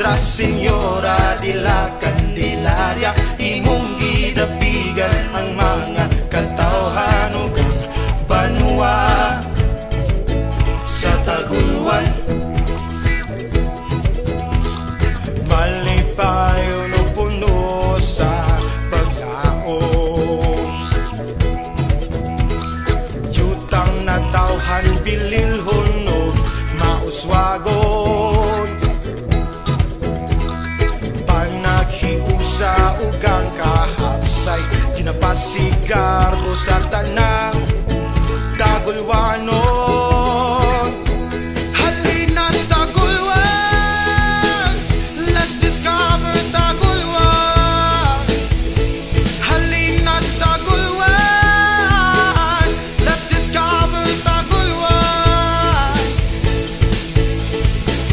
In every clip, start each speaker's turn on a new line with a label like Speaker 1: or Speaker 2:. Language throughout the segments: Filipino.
Speaker 1: Nuestra Senyora de la Candelaria, imong gidapigan ang mga katawhan ug banwa sa Tagulwan. Malipayon o puno sa paglaom, yutang na tawhan bililhon o mauswagon, panaghiusa ugang kahapsay, ginapasigarbo sa tanang Tagulwanon. Halina sa Tagulwan, let's discover Tagulwan. Halina sa Tagulwan, let's discover Tagulwan.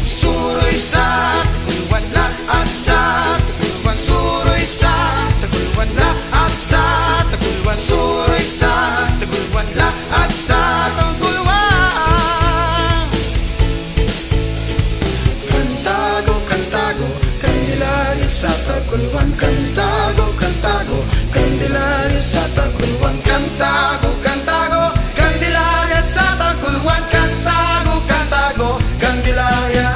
Speaker 1: Suroy sa Tagulwan laag sa Tagulwan, suroy sa Tagulwan laag sa Tagulwan, suroy sa Tagulwan laag sa Tagulwan. Kantago, kantago, Candelaria sa Tagulwan. Kantago, kantago, Candelaria sa Tagulwan. Kantago, kantago, Candelaria sa Tagulwan. Kantago, kantago, Candelaria.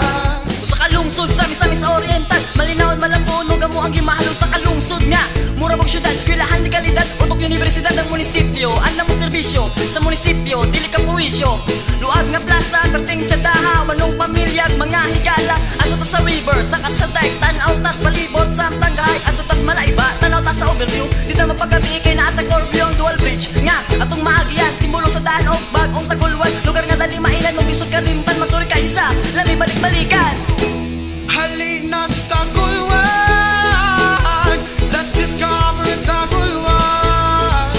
Speaker 2: Sa kalungsod sa Misamis Oriental, malinaw at malapunog amo ang gimahalo sa kalungsod nga. Mura bang syudad, eskwelahan di kalidad, utok universidad ang munisipyo. Anang mo serbisyo sa munisipyo, dili ka puwisyo. Luag nga plaza, perting tiyadaha, walong pamilyag, mga higala. Ato to sa river, sakat sa dike, tanaw tas palibot, samtang gahay. Ato tas malaiba, tanaw tas sa overview. Di ta mapagabi kay naatag Corview ang dual bridge. Nga, atong maagian, simbolo sa danog, bagong Tagulwan. Lugar nga dali mainan, mong isod kalimtan, masuri ka isa, lami balik-balikan.
Speaker 1: Halina sa Tagulwan, let's discover Tagulwan.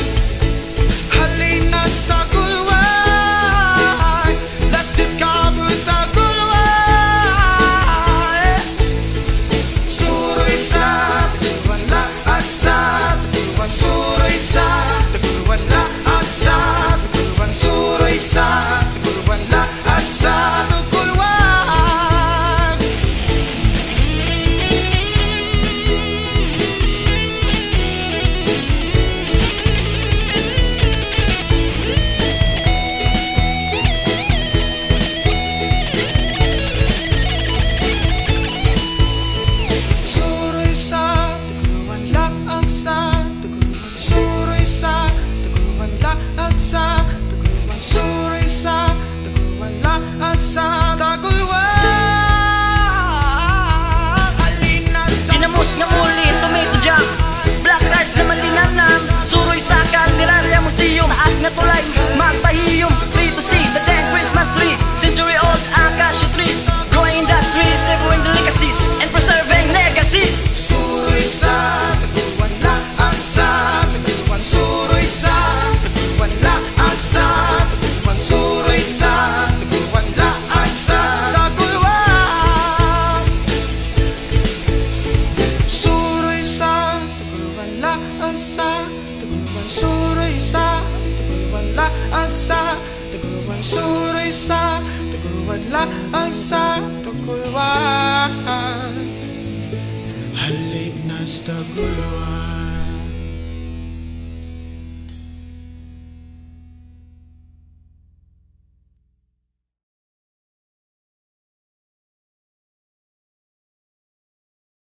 Speaker 1: Halina sa Tagulwan, let's discover Tagulwan. Suroy sa Tagulwan laag sa Tagulwan, suroy sa Tagulwan laag sa Tagulwan, suroy sa Tagulwan laag sa Tagulwan. Suroy sa Tagulwan laag sa Tagulwan, suroy sa Tagulwan laag sa Tagulwan, suroy sa Tagulwan laag sa Tagulwan. Halina sa
Speaker 2: Ginamos nga muli, tomato jam, black rice na malinamnam. Suroy sa Candelaria Museum, taas nga tulay, magpahiyom. 3 to see the giant Christmas tree, century old acacia trees, growing industries, savoring delicacies, and preserving legacies.
Speaker 1: Suroy sa Tagulwan laag sa Tagulwan, suroy sa Tagulwan laag sa Tagulwan, suroy sa Tagulwan laag sa Tagulwan. Suroy sa Tagulwan laag sa Tagulwan, suroy sa Tagulwan laag sa Tagulwan, suroy sa Tagulwan laag sa Tagulwan. Halina sa Tagulwan.